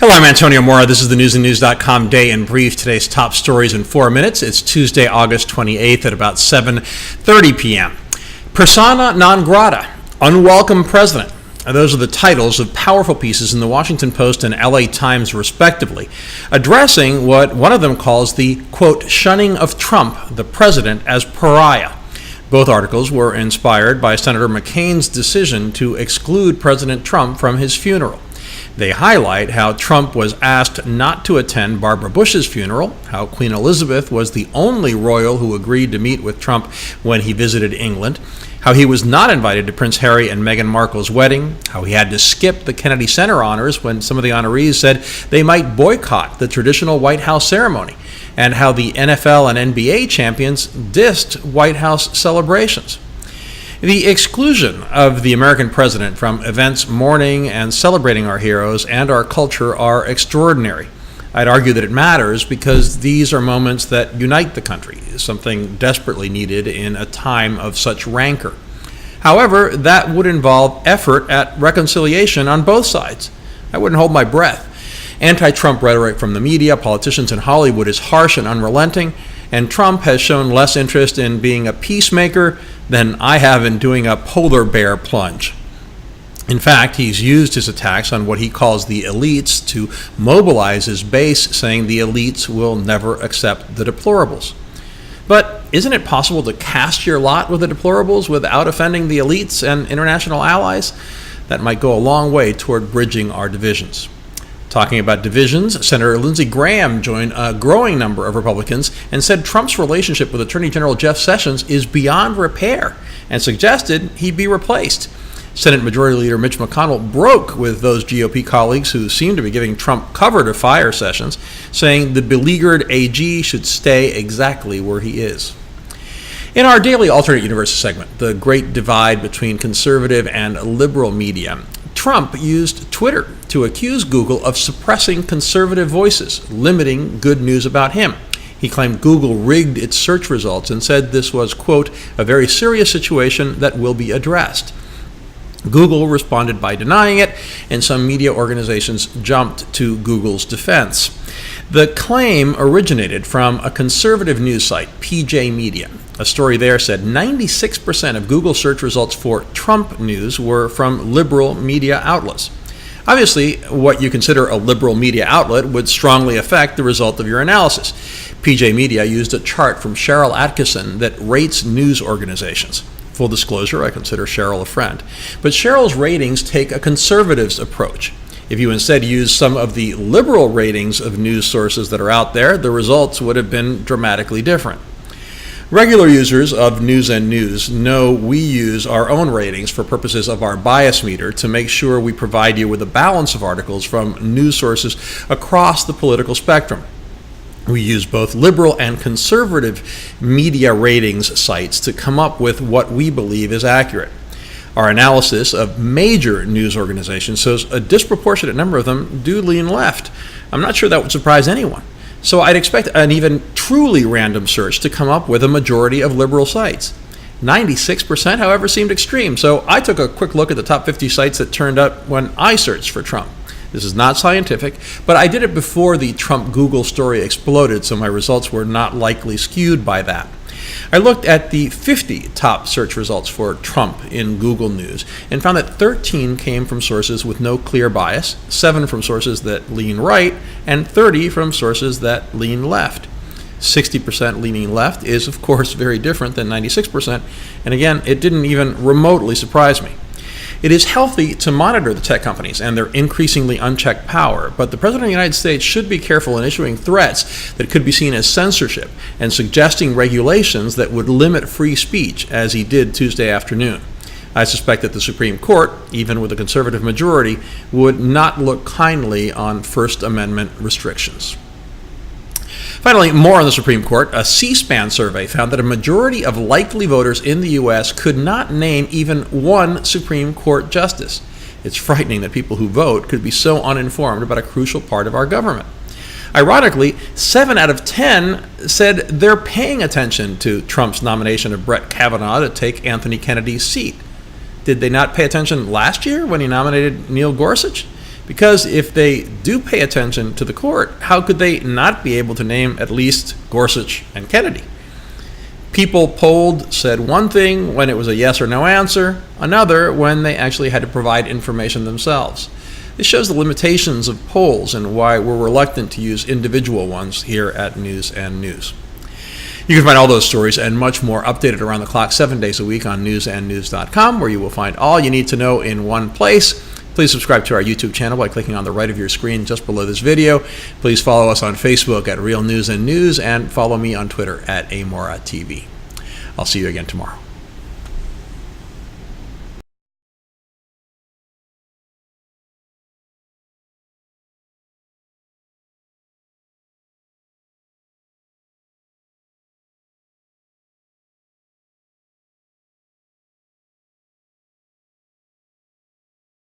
Hello, I'm Antonio Mora. This is the newsandnews.com Day in Brief. Today's top stories in 4 minutes. It's Tuesday, August 28th at about 7:30 p.m. Persona non grata, unwelcome president. Those are the titles of powerful pieces in the Washington Post and LA Times, respectively, addressing what one of them calls the, quote, shunning of Trump, the president, as pariah. Both articles were inspired by Senator McCain's decision to exclude President Trump from his funeral. They highlight how Trump was asked not to attend Barbara Bush's funeral, how Queen Elizabeth was the only royal who agreed to meet with Trump when he visited England, how he was not invited to Prince Harry and Meghan Markle's wedding, how he had to skip the Kennedy Center honors when some of the honorees said they might boycott the traditional White House ceremony, and how the NFL and NBA champions dissed White House celebrations. The exclusion of the American president from events mourning and celebrating our heroes and our culture are extraordinary. I'd argue that it matters because these are moments that unite the country, something desperately needed in a time of such rancor. However, that would involve effort at reconciliation on both sides. I wouldn't hold my breath. Anti-Trump rhetoric from the media, politicians, in Hollywood is harsh and unrelenting, and Trump has shown less interest in being a peacemaker than I have in doing a polar bear plunge. In fact, he's used his attacks on what he calls the elites to mobilize his base, saying the elites will never accept the deplorables. But isn't it possible to cast your lot with the deplorables without offending the elites and international allies? That might go a long way toward bridging our divisions. Talking about divisions, Senator Lindsey Graham joined a growing number of Republicans and said Trump's relationship with Attorney General Jeff Sessions is beyond repair and suggested he be replaced. Senate Majority Leader Mitch McConnell broke with those GOP colleagues who seem to be giving Trump cover to fire Sessions, saying the beleaguered AG should stay exactly where he is. In our daily alternate universe segment, the great divide between conservative and liberal media, Trump used Twitter to accuse Google of suppressing conservative voices, limiting good news about him. He claimed Google rigged its search results and said this was, quote, a very serious situation that will be addressed. Google responded by denying it, and some media organizations jumped to Google's defense. The claim originated from a conservative news site, PJ Media. A story there said 96% of Google search results for Trump news were from liberal media outlets. Obviously, what you consider a liberal media outlet would strongly affect the result of your analysis. PJ Media used a chart from Cheryl Atkinson that rates news organizations. Full disclosure, I consider Cheryl a friend. But Cheryl's ratings take a conservative's approach. If you instead use some of the liberal ratings of news sources that are out there, the results would have been dramatically different. Regular users of News and News know we use our own ratings for purposes of our bias meter to make sure we provide you with a balance of articles from news sources across the political spectrum. We use both liberal and conservative media ratings sites to come up with what we believe is accurate. Our analysis of major news organizations shows a disproportionate number of them do lean left. I'm not sure that would surprise anyone. So I'd expect an even truly random search to come up with a majority of liberal sites. 96%, however, seemed extreme, so I took a quick look at the top 50 sites that turned up when I searched for Trump. This is not scientific, but I did it before the Trump Google story exploded, so my results were not likely skewed by that. I looked at the 50 top search results for Trump in Google News and found that 13 came from sources with no clear bias, 7 from sources that lean right, and 30 from sources that lean left. 60% leaning left is, of course, very different than 96%, and again, it didn't even remotely surprise me. It is healthy to monitor the tech companies and their increasingly unchecked power, but the President of the United States should be careful in issuing threats that could be seen as censorship and suggesting regulations that would limit free speech, as he did Tuesday afternoon. I suspect that the Supreme Court, even with a conservative majority, would not look kindly on First Amendment restrictions. Finally, more on the Supreme Court. A C-SPAN survey found that a majority of likely voters in the U.S. could not name even one Supreme Court justice. It's frightening that people who vote could be so uninformed about a crucial part of our government. Ironically, 7 out of 10 said they're paying attention to Trump's nomination of Brett Kavanaugh to take Anthony Kennedy's seat. Did they not pay attention last year when he nominated Neil Gorsuch? Because if they do pay attention to the court, how could they not be able to name at least Gorsuch and Kennedy? People polled said one thing when it was a yes or no answer, another when they actually had to provide information themselves. This shows the limitations of polls and why we're reluctant to use individual ones here at News and News. You can find all those stories and much more updated around the clock 7 days a week on newsandnews.com, where you will find all you need to know in one place. Please subscribe to our YouTube channel by clicking on the right of your screen just below this video. Please follow us on Facebook at Real News and News, and follow me on Twitter at AmoraTV. I'll see you again tomorrow.